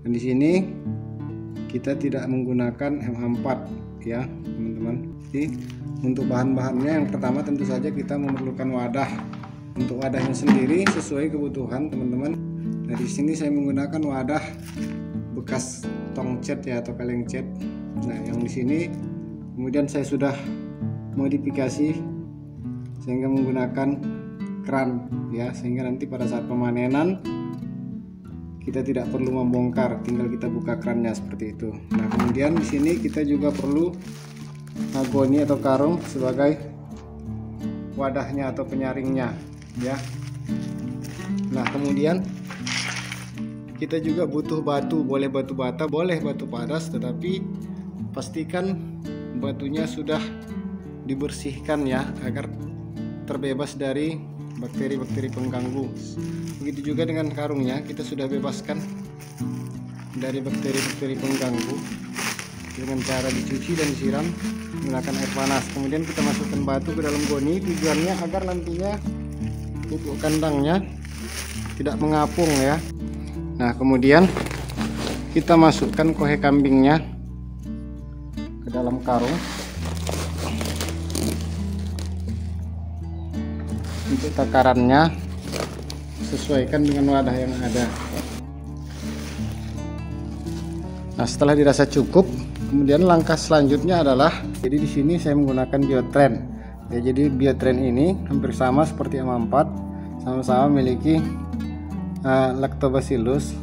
Dan di sini kita tidak menggunakan MA4 ya teman-teman. Jadi untuk bahan-bahannya yang pertama tentu saja kita memerlukan wadah. Untuk wadahnya sendiri sesuai kebutuhan teman-teman. Nah di sini saya menggunakan wadah bekas tong cat ya atau kaleng cat. Nah yang di sini kemudian saya sudah modifikasi sehingga menggunakan keran ya, sehingga nanti pada saat pemanenan kita tidak perlu membongkar, tinggal kita buka kerannya seperti itu. Nah kemudian di sini kita juga perlu goni atau karung sebagai wadahnya atau penyaringnya ya. Nah kemudian kita juga butuh batu, boleh batu bata, boleh batu padas, tetapi pastikan batunya sudah dibersihkan ya, agar terbebas dari bakteri-bakteri pengganggu. Begitu juga dengan karungnya, kita sudah bebaskan dari bakteri-bakteri pengganggu dengan cara dicuci dan disiram menggunakan air panas. Kemudian kita masukkan batu ke dalam goni, tujuannya agar nantinya pupuk kandangnya tidak mengapung ya. Nah kemudian kita masukkan kohe kambingnya ke dalam karung. Untuk takarannya sesuaikan dengan wadah yang ada. Nah setelah dirasa cukup, kemudian langkah selanjutnya adalah, jadi di sini saya menggunakan Biotrend ya. Jadi Biotrend ini hampir sama seperti MA4, sama-sama memiliki Lactobacillus,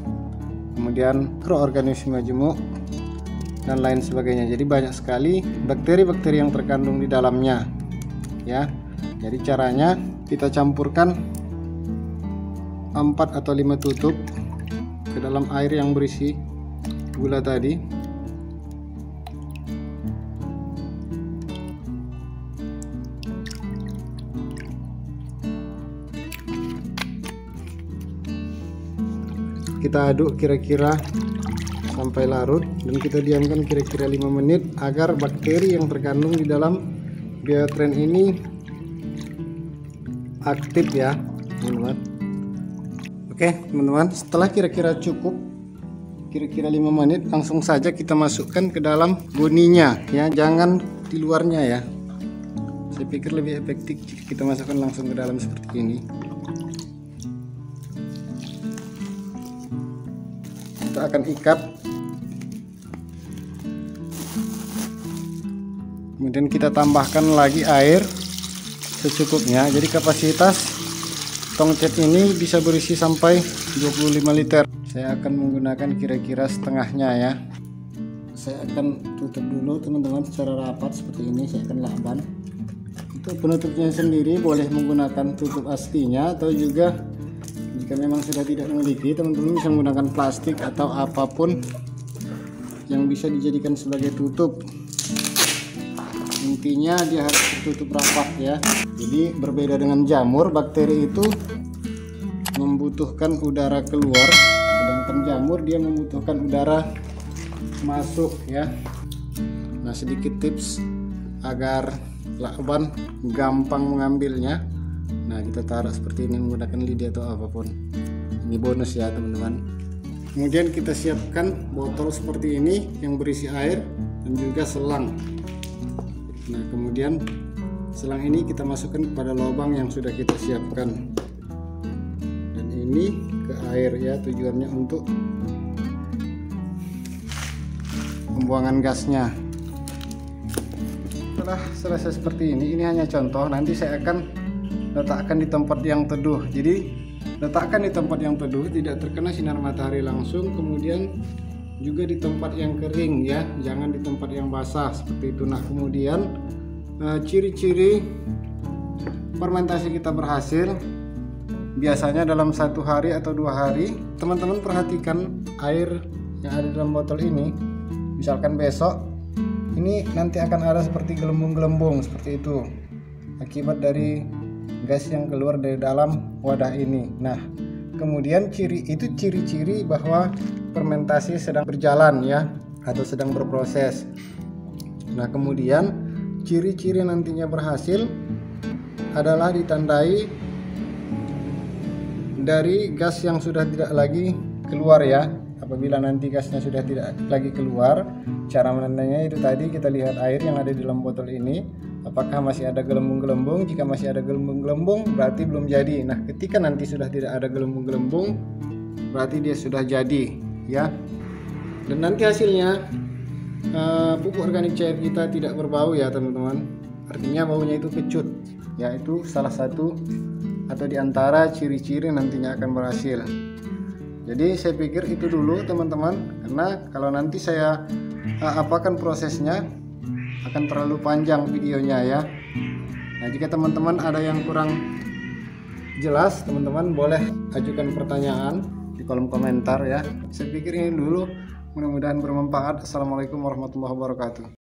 kemudian mikroorganisme majemuk dan lain sebagainya. Jadi banyak sekali bakteri-bakteri yang terkandung di dalamnya ya. Jadi caranya kita campurkan 4 atau 5 tutup ke dalam air yang berisi gula tadi. Kita aduk kira-kira sampai larut dan kita diamkan kira-kira 5 menit agar bakteri yang terkandung di dalam Biotrend ini aktif ya teman-teman. Oke teman-teman, setelah kira-kira cukup, kira-kira 5 menit, langsung saja kita masukkan ke dalam goninya ya, jangan di luarnya ya. Saya pikir lebih efektif jika kita masukkan langsung ke dalam seperti ini. Kita akan ikat, kemudian kita tambahkan lagi air secukupnya. Jadi kapasitas tong cat ini bisa berisi sampai 25 liter. Saya akan menggunakan kira-kira setengahnya ya. Saya akan tutup dulu teman-teman secara rapat seperti ini. Saya akan lakban. Untuk penutupnya sendiri boleh menggunakan tutup aslinya, atau juga jika memang sudah tidak memiliki, teman-teman bisa menggunakan plastik atau apapun yang bisa dijadikan sebagai tutup. Intinya dia harus tertutup rapat ya. Jadi berbeda dengan jamur, bakteri itu membutuhkan udara keluar, sedangkan jamur dia membutuhkan udara masuk ya. Nah sedikit tips agar lakban gampang mengambilnya. Nah kita taruh seperti ini menggunakan lidi atau apapun. Ini bonus ya teman-teman. Kemudian kita siapkan botol seperti ini yang berisi air dan juga selang. Nah kemudian selang ini kita masukkan kepada lubang yang sudah kita siapkan, dan ini ke air ya, tujuannya untuk pembuangan gasnya. Setelah selesai seperti ini hanya contoh, nanti saya akan letakkan di tempat yang teduh. Jadi letakkan di tempat yang teduh, tidak terkena sinar matahari langsung, kemudian juga di tempat yang kering ya, jangan di tempat yang basah seperti itu. Nah kemudian ciri-ciri fermentasi kita berhasil biasanya dalam 1 hari atau 2 hari. Teman-teman perhatikan air yang ada dalam botol ini. Misalkan besok ini nanti akan ada seperti gelembung-gelembung seperti itu, akibat dari gas yang keluar dari dalam wadah ini. Nah kemudian ciri-ciri bahwa fermentasi sedang berjalan ya, atau sedang berproses. Nah kemudian ciri-ciri nantinya berhasil adalah ditandai dari gas yang sudah tidak lagi keluar ya, Apabila nanti gasnya sudah tidak lagi keluar, cara menandanya itu tadi, kita lihat air yang ada di dalam botol ini apakah masih ada gelembung-gelembung. Jika masih ada gelembung-gelembung berarti belum jadi. Nah, ketika nanti sudah tidak ada gelembung-gelembung berarti dia sudah jadi, ya. Dan nanti hasilnya pupuk organik cair kita tidak berbau, ya teman-teman. Artinya baunya itu kecut, yaitu salah satu atau diantara ciri-ciri nantinya akan berhasil. Jadi saya pikir itu dulu teman-teman, karena kalau nanti saya apakan prosesnya akan terlalu panjang videonya, ya. Nah, jika teman-teman ada yang kurang jelas, teman-teman boleh ajukan pertanyaan di kolom komentar, ya. Saya pikir ini dulu, mudah-mudahan bermanfaat. Assalamualaikum warahmatullahi wabarakatuh.